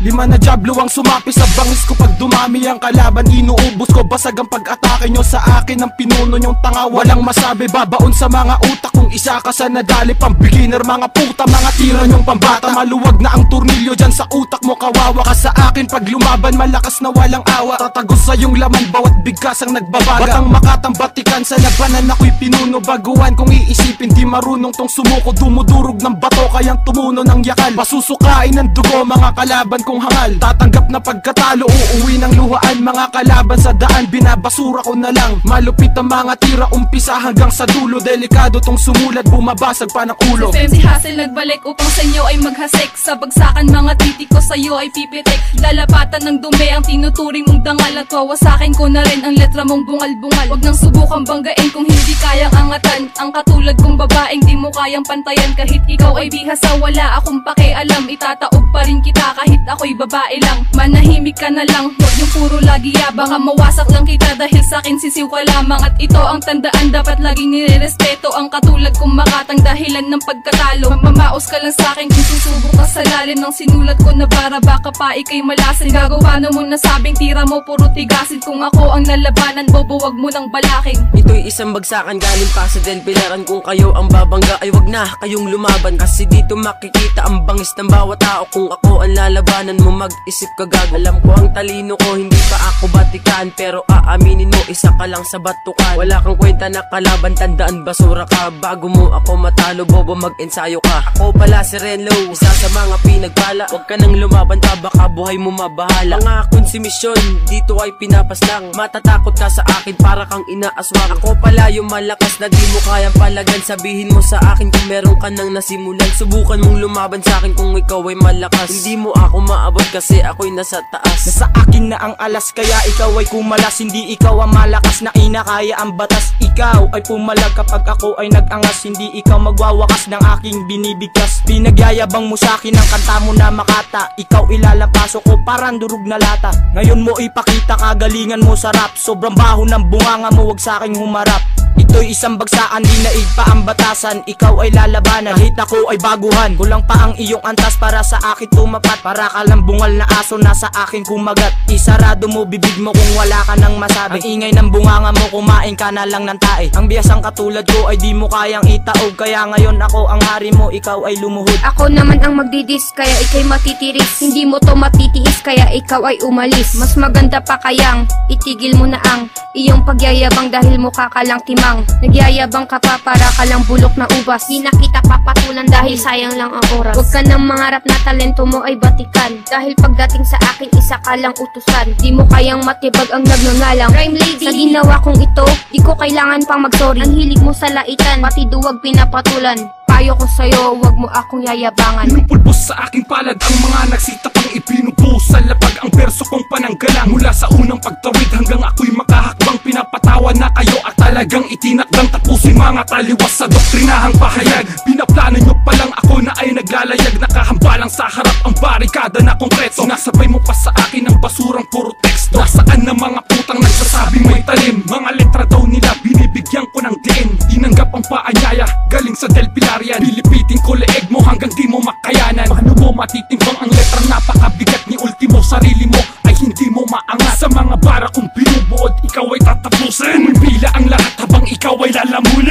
5 na jablo ang sumapi sa bangis ko. Pag dumami ang kalaban, inuubos ko. Basag ang pag-atake nyo sa akin. Ang pinuno nyong tanga, walang masabi. Babaon sa mga utak kung isa ka sa nadali. Pang beginner, mga puta, mga tira nyong pambata. Maluwag na ang turnilyo dyan sa utak mo. Kawawa ka sa akin pag lumaban, malakas na walang awa. Tatagos sa yung laman, bawat bigkas ang nagbabaga. Batang makatambatikan sa labanan, ako'y pinuno. Baguhan kung iisipin, di marunong tong sumuko. Dumudurog ng bato, kayang tumuno ng yakal. Pasusukain ng dugo, mga kalaban kong hangal. Tatanggap na pagkatalo, uuwi ng luhaan. Mga kalaban sa daan, binabasura ko na lang. Malupit ang mga tira, umpisa hanggang sa dulo. Delikado tong sumulat, bumabasag pa ng ulo. Si MC Hustle nagbalik upang sa inyo ay maghasik. Sa bagsakan mga titik ko sa'yo ay pipitik. Lalapatan ng dumi ang tinuturing mong dangal. At wawasakin ko na rin ang letra mong bungal-bungal. Huwag nang subukang banggain kung hindi kayang angatan. Ang katulad kong babaeng di mo kayang pantayan. Kahit ikaw ay bihasa, wala akong pakialam. Itataog pa rin kita kahit ako'y babae lang. Manahimik ka na lang, huwag yung puro lagi yabang. Baka mawasak lang kita dahil sa'kin sisiw ka lamang. At ito ang tandaan, dapat laging nirerespeto. Ang katulad kong makatang dahilan ng pagkatalo. Mamamaos ka lang sa'kin kung susubok ka sa lalim ng sinulat ko na para baka pa ikay malasin. Gagawa mo nasabing tira mo puro tigasin. Kung ako ang lalabanan, bobo wag mo nang balaking. Ito'y isang bagsakan galing pa sa Del Pilaran. Kung kayo ang babangga ay wag na kayong lumaban. Kasi dito makikita ang bangis ng bawat tao. Kung ako ang lalabanan mo, mag-isip ka gago. Alam ko ang talino ko, hindi pa ako batikan. Pero aaminin mo, isa ka lang sa batukan. Wala kang kwenta na kalaban, tandaan basura ka. Bago mo ako matalo, bobo mag-ensayo ka. Ako pala si Renlo, isa sa mga pinagpala. Huwag ka nang lumaban pa, baka buhay mo mabahala. Mga konsumisyon, dito ay pinapaslang. Matatakot ka sa akin, para kang inaaswang. Ako pala yung malakas na di mo kayang palagan. Sabihin mo sa akin kung meron ka nang nasimulan. Subukan mong lumaban sa akin kung ikaw ay malakas. Hindi mo ako maabot kasi ako'y nasa taas. Nasa akin na ang alas, kaya ikaw ay kumalas. Hindi ikaw ang malakas na inakaya ang batas. Ikaw ay pumalag kapag ako ay nag-angas. Hindi ikaw magwawakas ng aking binibigkas. Pinagyayabang mo sa akin ang kanta mo na makata. Ikaw ilalampaso ko parang durog na lata. Ngayon mo ipakita kagalingan mo sa rap. Sobrang baho ng bunganga mo, wag sa aking humarap. Ito'y isang bagsaan, di naig pa ang batasan. Ikaw ay lalabanan, kahit ako ay baguhan. Kulang pa ang iyong antas para sa akin tumapat. Para ka lang bungal na aso na sa akin kumagat. Isarado mo bibig mo kung wala ka nang masabi. Ang ingay ng bunganga mo, kumain ka na lang ng tae. Ang biyasang katulad ko ay di mo kayang itaog. Kaya ngayon ako ang hari mo, ikaw ay lumuhod. Ako naman ang magdidis, kaya ikay matitiris. Hindi mo to matitiis, kaya ikaw ay umalis. Mas maganda pa kayang itigil mo na ang iyong pagyayabang dahil mukha ka lang timang. Nagyayabang ka pa para ka lang bulok na ubas. Di na kita papatulan dahil sayang lang ang oras. Huwag ka nang mangarap na talento mo ay batikan. Dahil pagdating sa akin isa ka lang utusan. Di mo kayang matibag ang nagngangalang Rhyme Lady. Sa ginawa kong ito, di ko kailangan pang magsorry. Ang hilig mo sa laitan, pati duwag pinapatulan. Payo ko sa'yo, wag mo akong yayabangan. Pinupulbos sa aking palad ang mga nagsitapang ipinubuhos sa lapag ang berso kong pananggalang. Mula sa unang pagtawid hanggang ako'y makahakbang. Pinapatawan na kayo at talagang itinakdang tapusin mga taliwas sa doktrinahang pahayag. Pinaplano nyo palang ako na ay naglalayag. Nakahambalang sa harap ang barikada na konkreto. Nasabay mo pa sa akin ang basurang puro teksto. Nasaan na mga putang nagsasabing may talim. Mga letra daw nila binibigyan ko ng diin. Tinanggap ang paanyaya galing sa Del Pilar. Pilipitin ko leeg mo hanggang di mo makayanan. Paano mo matitimbang ang letrang napakabigat ni ultimo? Sarili mo ay hindi mo maangat. Sa mga bara kong binubuod, ikaw ay tatapusin. Bila ang lahat habang ikaw ay lalamunin.